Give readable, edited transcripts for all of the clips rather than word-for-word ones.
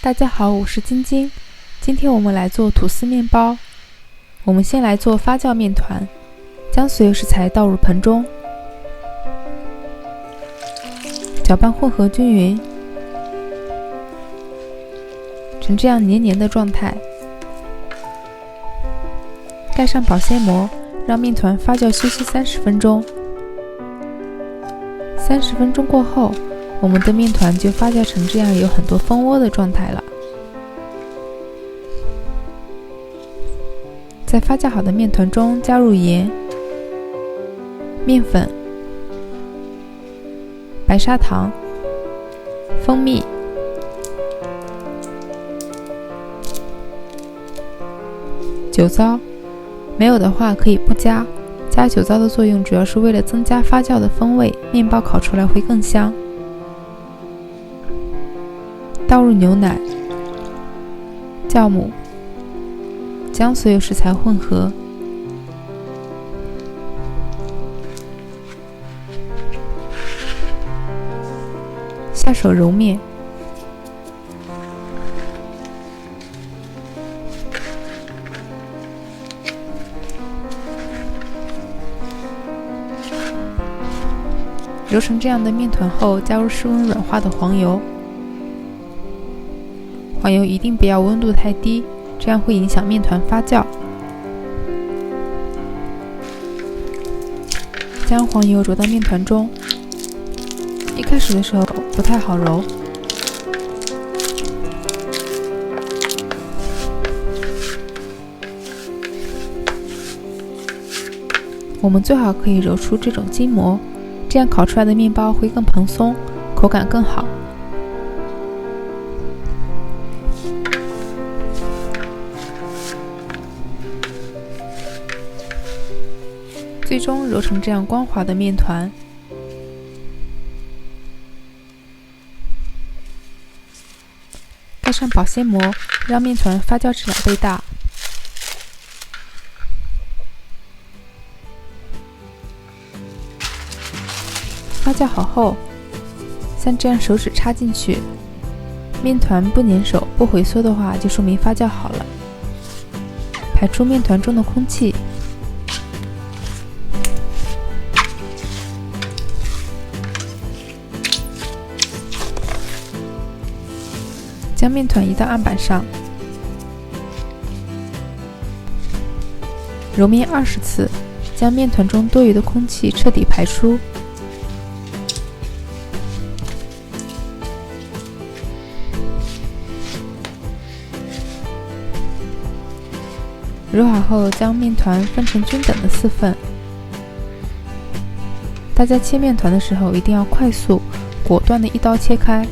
大家好，我是晶晶。今天我们来做吐司面包。我们先来做发酵面团，将所有食材倒入盆中，搅拌混合均匀，成这样黏黏的状态。盖上保鲜膜，让面团发酵休息30分钟。30分钟过后，我们的面团就发酵成这样有很多蜂窝的状态了。在发酵好的面团中加入盐、面粉、白砂糖、蜂蜜、酒糟，没有的话可以不加。加酒糟的作用主要是为了增加发酵的风味，面包烤出来会更香。倒入牛奶、酵母，将所有食材混合，下手揉面，揉成这样的面团后，加入室温软化的黄油。黄油一定不要温度太低，这样会影响面团发酵。将黄油揉到面团中，一开始的时候不太好揉，我们最好可以揉出这种筋膜，这样烤出来的面包会更蓬松，口感更好。最终揉成这样光滑的面团，盖上保鲜膜，让面团发酵至2倍大。发酵好后，像这样手指插进去，面团不粘手、不回缩的话，就说明发酵好了。排出面团中的空气。将面团移到案板上，揉面20次，将面团中多余的空气彻底排出。揉好后，将面团分成均等的4份。大家切面团的时候一定要快速、果断的一刀切开。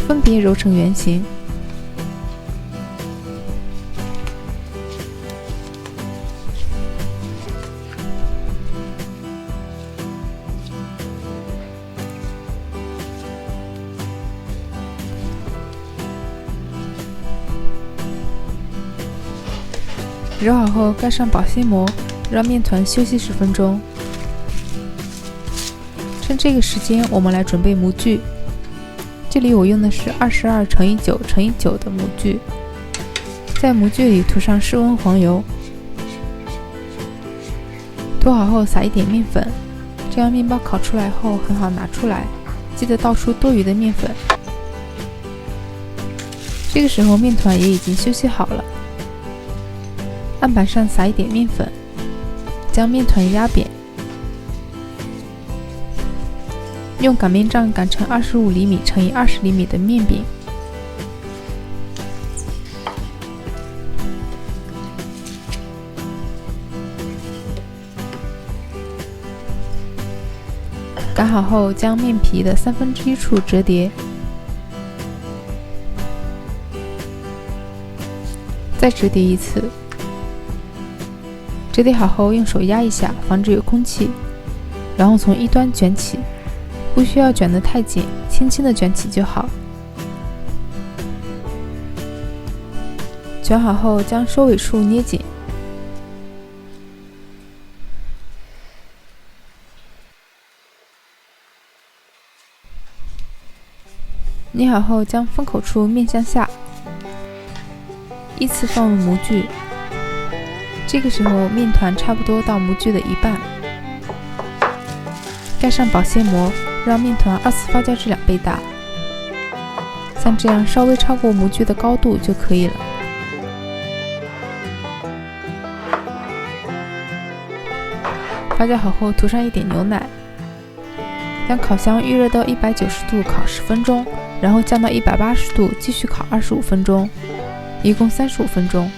分别揉成圆形，揉好后盖上保鲜膜，让面团休息10分钟。趁这个时间，我们来准备模具。这里我用的是22×9×9的模具，在模具里涂上室温黄油，涂好后撒一点面粉，这样面包烤出来后很好拿出来，记得倒出多余的面粉。这个时候面团也已经休息好了，案板上撒一点面粉，将面团压扁，用擀面杖擀成25厘米乘以20厘米的面饼。擀好后，将面皮的1/3处折叠，再折叠一次。折叠好后，用手压一下，防止有空气，然后从一端卷起。不需要卷得太紧，轻轻的卷起就好。卷好后将收尾处捏紧。捏好后将封口处面向下，依次放入模具。这个时候面团差不多到模具的一半，盖上保鲜膜，让面团2次发酵至2倍大，像这样稍微超过模具的高度就可以了。发酵好后涂上一点牛奶，将烤箱预热到190度烤10分钟，然后降到180度继续烤25分钟，一共35分钟。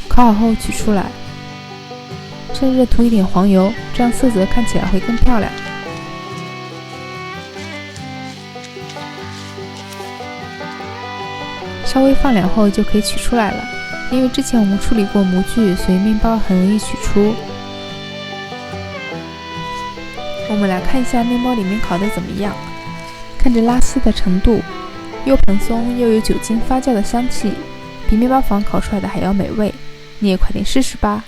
烤好后取出来，趁热涂一点黄油，这样色泽看起来会更漂亮。稍微放凉后就可以取出来了，因为之前我们处理过模具，所以面包很容易取出。我们来看一下面包里面烤得怎么样，看着拉丝的程度，又蓬松又有酒精发酵的香气，比面包房烤出来的还要美味。你也快点试试吧。